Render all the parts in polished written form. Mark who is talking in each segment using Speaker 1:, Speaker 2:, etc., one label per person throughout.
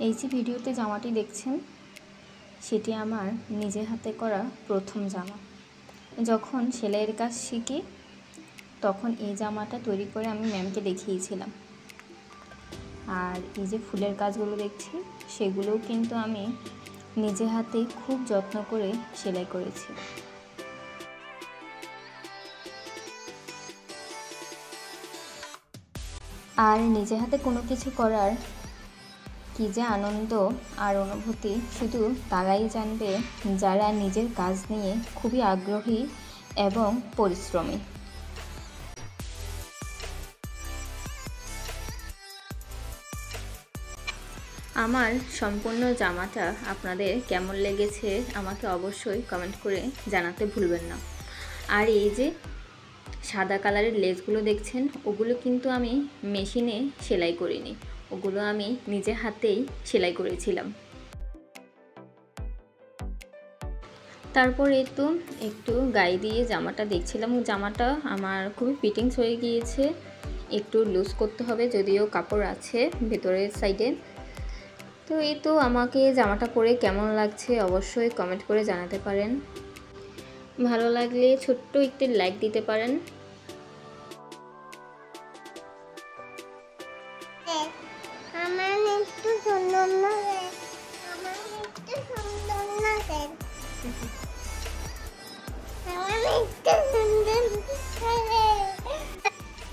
Speaker 1: এই যে ভিডিওতে জামাটি দেখছেন সেটি আমার নিজে হাতে করা প্রথম জামা। যখন সেলাইয়ের কাজ শিখি তখন এই জামাটা তৈরি করে আমি ম্যামকে দেখিয়েছিলাম। আর এই যে ফুলের কাজগুলো দেখছি সেগুলোও কিন্তু আমি নিজে হাতে খুব যত্ন করে সেলাই করেছি। আর নিজে হাতে কোনো কিছু করার কী যে আনন্দ আর অনুভূতি শুধু তারাই জানবে যারা নিজের কাজ নিয়ে খুবই আগ্রহী এবং পরিশ্রমী। আমার সম্পূর্ণ জামাটা আপনাদের কেমন লেগেছে আমাকে অবশ্যই কমেন্ট করে জানাতে ভুলবেন না। আর এই যে সাদা কালারের লেসগুলো দেখছেন ওগুলো কিন্তু আমি মেশিনে সেলাই করিনি, ওগুলো আমি নিজে হাতেই সেলাই করেছিলাম। তারপরে তো একটু গায়ে দিয়ে জামাটা দেখছিলাম, জামাটা আমার খুবই ফিটিংস হয়ে গিয়েছে। একটু লুজ করতে হবে, যদিও কাপড় আছে ভেতরের সাইডে। তো এই তো আমাকে জামাটা পরে কেমন লাগছে অবশ্যই কমেন্ট করে জানাতে পারেন। ভালো লাগলে ছোট্ট একটি লাইক দিতে পারেন।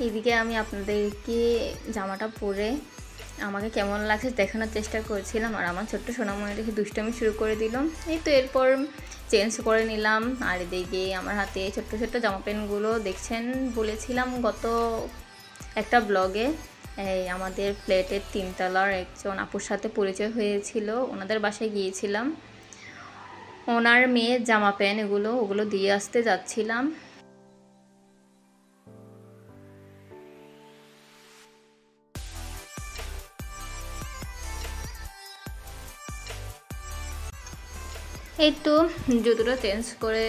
Speaker 1: এদিকে আমি আপনাদেরকে জামাটা পরে আমাকে কেমন লাগছে দেখানোর চেষ্টা করেছিলাম, আর আমার ছোট্ট সোনামণি দেখে দুষ্টামি শুরু করে দিলাম। এই তো এরপর চেঞ্জ করে নিলাম। আর এদিকে আমার হাতে ছোট্ট ছোট্ট জামা প্যান্টগুলো দেখছেন, বলেছিলাম গত একটা ব্লগে এই আমাদের ফ্ল্যাটের 3 তলার একজন আপুর সাথে পরিচয় হয়েছিল, ওনাদের বাসায় গিয়েছিলাম, ওনার মেয়ের জামা প্যান্ট ওগুলো দিয়ে আসতে যাচ্ছিলাম। এই তো জুতোটা চেঞ্জ করে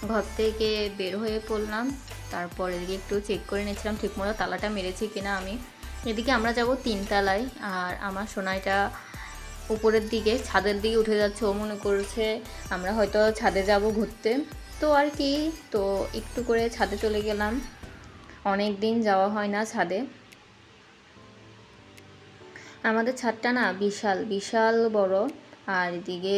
Speaker 1: ঘর থেকে বের হয়ে পড়লাম। তারপর এদিকে একটু চেক করে নিয়েছিলাম ঠিকমতো তালাটা মেরেছি কিনা আমি। এদিকে আমরা যাব 3 তলায়, আর আমার সোনাইটা উপরের দিকে ছাদের দিকে উঠে যাচ্ছে। ও মনে করছে আমরা হয়তো ছাদে যাব ঘুরতে, তো আর কি, তো একটু করে ছাদে চলে গেলাম। অনেক দিন যাওয়া হয় না ছাদে। আমাদের ছাদটা না বিশাল বিশাল বড়। আর এদিকে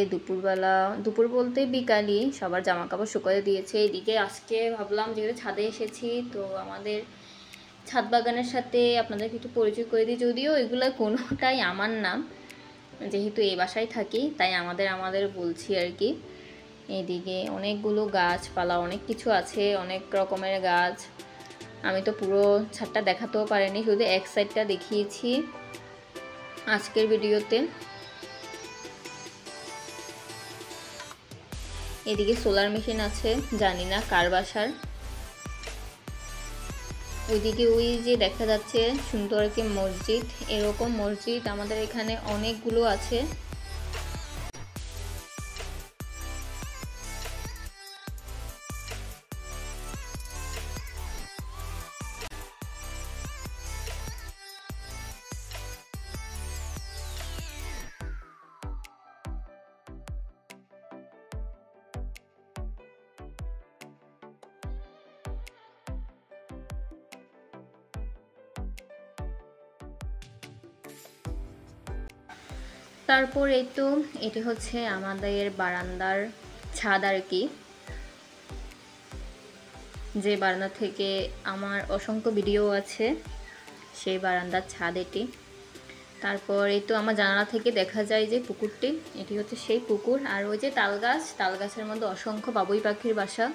Speaker 1: দুপুর বলতে বিকালই সবার জামা কাপড় শুকাতে দিয়েছে। এদিকে আজকে ভাবলাম যেহেতু ছাদে এসেছি তো আমাদের ছাদ বাগানের সাথে আপনাদেরকে একটু পরিচয় করে দিই, যদিও এগুলো কোনোটাই আমার না, যেহেতু এই বাসায় থাকি তাই আমাদের বলছি আর কি। এদিকে অনেকগুলো গাছপালা অনেক কিছু আছে, অনেক রকমের গাছ। আমি তো পুরো ছাদটা দেখাতেও পারিনি, শুধু এক সাইডটা দেখিয়েছি আজকের ভিডিওতে। এদিকে সোলার মেশিন আছে, জানি না কার বাসার। ওইদিকে ওই যে দেখা যাচ্ছে সুন্দর একটি মসজিদ, এরকম মসজিদ আমাদের এখানে অনেকগুলো আছে। তারপর এই তো এটি হচ্ছে আমাদের বারান্দার ছাদ আর কি, যে বারান্দা থেকে আমার অসংখ্য ভিডিও আছে, সেই বারান্দার ছাদ এটি। তারপর এই তো আমার জানালা থেকে দেখা যায় যে পুকুরটি, এটি হচ্ছে সেই পুকুর। আর ওই যে তাল গাছের মধ্যে অসংখ্য বাবুই পাখির বাসা,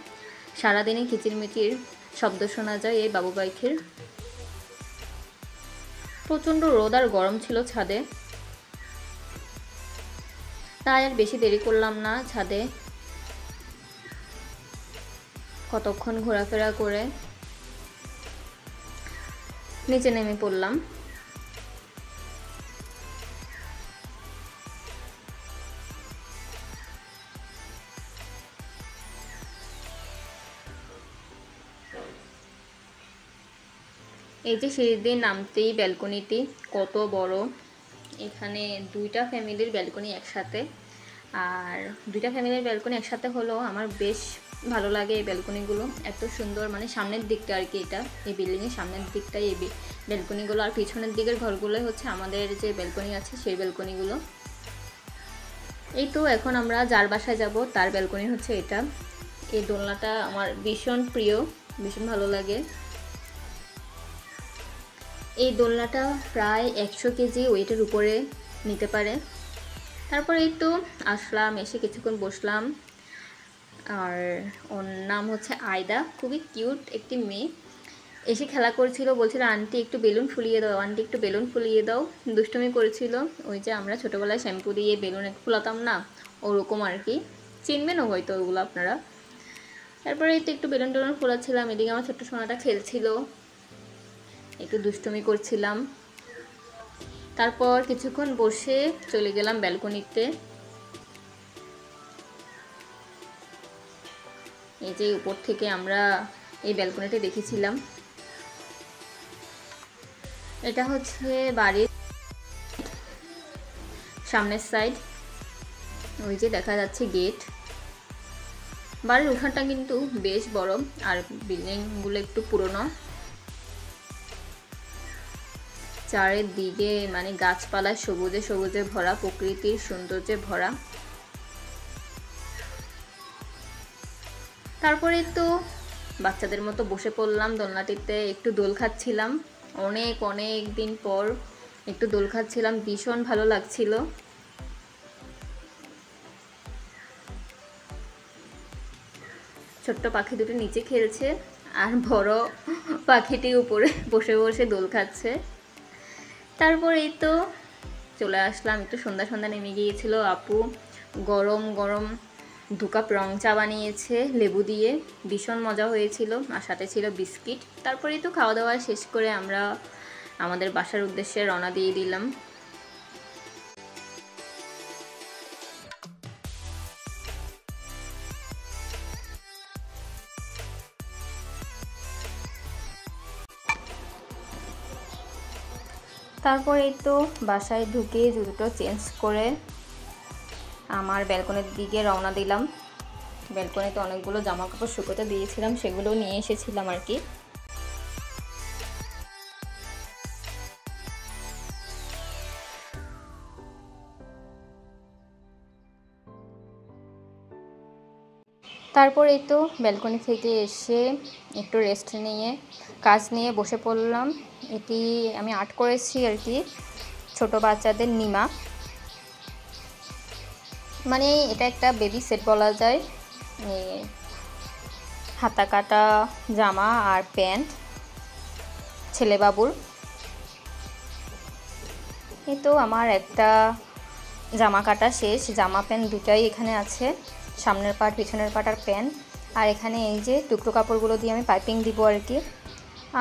Speaker 1: সারাদিনই কিচিরমিচির শব্দ শোনা যায় এই বাবু পাখির। প্রচণ্ড রোদ আর গরম ছিল ছাদে, তাই আর বেশি দেরি করলাম না, ছাদে কতক্ষণ ঘোরাফেরা করে নিচে নেমে পড়লাম। এই যে সিঁড়ি দিয়ে নামতেই ব্যালকনিটি কত বড়, এখানে দুইটা ফ্যামিলির ব্যালকনি একসাথে, আর দুইটা ফ্যামিলির ব্যালকনি একসাথে হলো আমার বেশ ভালো লাগে। এই ব্যালকনিগুলো এত সুন্দর, মানে সামনের দিকটা আর কি, এটা এই বিল্ডিংয়ের সামনের দিকটাই এই ব্যালকনিগুলো, আর পিছনের দিকের ঘরগুলোই হচ্ছে আমাদের যে ব্যালকনি আছে সেই ব্যালকনিগুলো। এই তো এখন আমরা যার বাসায় যাব তার ব্যালকনি হচ্ছে এটা। এই দোলনাটা আমার ভীষণ প্রিয়, ভীষণ ভালো লাগে। এই দোলনাটা প্রায় 100 কেজি ওয়েটের উপরে নিতে পারে। তারপরে এই তো আসলাম, এসে কিছুক্ষণ বসলাম। আর ওর নাম হচ্ছে আয়দা, খুবই কিউট একটি মেয়ে। এসে খেলা করছিল, বলছিল আন্টি একটু বেলুন ফুলিয়ে দাও, আন্টি একটু বেলুন ফুলিয়ে দাও, দুষ্টুমি করেছিল। ওই যে আমরা ছোটোবেলায় শ্যাম্পু দিয়ে বেলুন ফুলাতাম না, ওরকম আর কি, চিনবেনও হয়তো ওগুলো আপনারা। তারপরে এই তো একটু বেলুন টেলুন ফোলাচ্ছিলাম, এদিকে আমার ছোট্ট সোনাটা খেলছিল, একটু দুষ্টুমি করছিলাম। তারপর কিছুক্ষণ বসে চলে গেলাম ব্যালকনিতে। এই যে উপর থেকে আমরা এই ব্যালকনিতে দেখেছিলাম। এটা হচ্ছে বাড়ির সামনের সাইড, ওই যে দেখা যাচ্ছে গেট। বাড়ির উঠানটা কিন্তু বেশ বড়, আর বিল্ডিংগুলো একটু পুরনো। চারিদিকে মানে গাছপালায় সবুজে সবুজে ভরা, প্রকৃতির সৌন্দর্যে ভরা। তারপরে তো বাচ্চাদের মতো বসে পড়লাম দোলনাটিতে, একটু দোল খাচ্ছিলাম। অনেক অনেক দিন পর একটু দোল খাচ্ছিলাম, ভীষণ ভালো লাগছিল। ছোট্ট পাখি দুটো নিচে খেলছে, আর বড় পাখিটি উপরে বসে বসে দোল খাচ্ছে। তারপর এই তো চলে আসলাম, একটু সন্ধ্যা সন্ধ্যা নেমে গিয়েছিল। আপু গরম গরম 2 কাপ রং চা বানিয়েছে লেবু দিয়ে, ভীষণ মজা হয়েছিল, আর সাথে ছিল বিস্কিট। তারপরেই তো খাওয়া দাওয়া শেষ করে আমরা আমাদের বাসার উদ্দেশ্যে রওনা দিয়ে দিলাম। তারপরেই তো বাসায় ঢুকে জুতো চেঞ্জ করে আমার ব্যালকনির দিকে রওনা দিলাম। ব্যালকনিতে অনেকগুলো জামা কাপড় শুকোতে দিয়েছিলাম, সেগুলো নিয়ে এসেছিলাম আর কি। তারপর এই তো ব্যালকনি থেকে এসে একটু রেস্ট নিয়ে কাজ নিয়ে বসে পড়লাম। এটি আমি আর্ট করেছি আর কি, ছোট বাচ্চাদের নিমা, মানে এটা একটা বেবি সেট বলা যায়। হাতা কাটা জামা আর প্যান্ট ছেলে বাবুর। এই তো আমার একটা জামা কাটা শেষ, জামা প্যান্ট দুটাই এখানে আছে, সামনের পার্ট পিছনের পার্ট আর প্যান্ট। আর এখানে এই যে টুকরো কাপড়গুলো দিয়ে আমি পাইপিং দিব আর কি।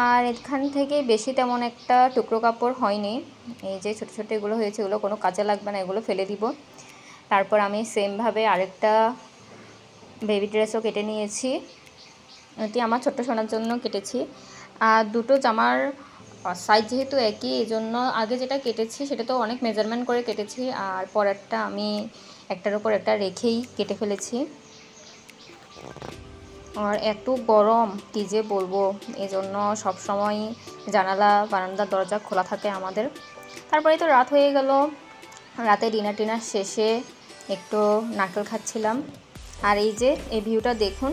Speaker 1: আর এখান থেকে বেশি তেমন একটা টুকরো কাপড় হয়নি, এই যে ছোটো ছোটো এগুলো হয়েছে, এগুলো কোনো কাজে লাগবে না, এগুলো ফেলে দিব। তারপর আমি সেমভাবে আরেকটা বেবি ড্রেসও কেটে নিয়েছি, এটি আমার ছোট্ট সোনার জন্য কেটেছি। আর দুটো জামার সাইজ যেহেতু একই, এই জন্য আগে যেটা কেটেছি সেটা তো অনেক মেজারমেন্ট করে কেটেছি, আর পরেরটা আমি একটার উপর একটা রেখেই কেটে ফেলেছি। আর এত গরম কী যে বলবো, এই জন্য সবসময় জানালা বারান্দার দরজা খোলা থাকে আমাদের। তারপরে তো রাত হয়ে গেল, রাতে ডিনার টিনার শেষে একটু নারকেল খাচ্ছিলাম। আর এই যে এই ভিউটা দেখুন,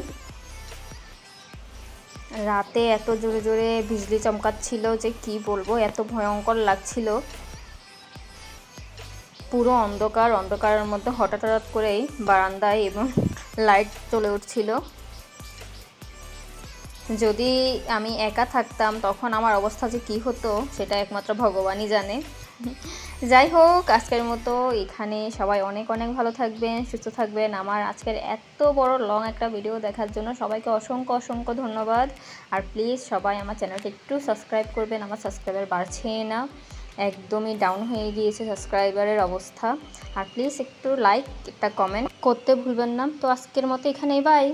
Speaker 1: রাতে এত জোরে জোরে বিজলি চমকাচ্ছিল যে কি বলবো, এত ভয়ঙ্কর লাগছিল। পুরো অন্ধকার, অন্ধকারের মধ্যে হঠাৎ হঠাৎ করেই বারান্দায় এবং লাইট জ্বলে উঠছিল। যদি আমি একা থাকতাম তখন আমার অবস্থা যে কী হতো সেটা একমাত্র ভগবানই জানে। যাই হোক, আজকের মতো এখানে, সবাই অনেক অনেক ভালো থাকবেন, সুস্থ থাকবেন। আমার আজকের এত বড় লং একটা ভিডিও দেখার জন্য সবাইকে অসংখ্য অসংখ্য ধন্যবাদ। আর প্লিজ সবাই আমার চ্যানেলটা একটু সাবস্ক্রাইব করবেন, আমার সাবস্ক্রাইবার বাড়ছে না, একদমই ডাউন হয়ে গিয়েছে সাবস্ক্রাইবারের অবস্থা। আর প্লিজ একটু লাইক, একটা কমেন্ট করতে ভুলবেন না। তো আজকের মতো এখানেই বাই।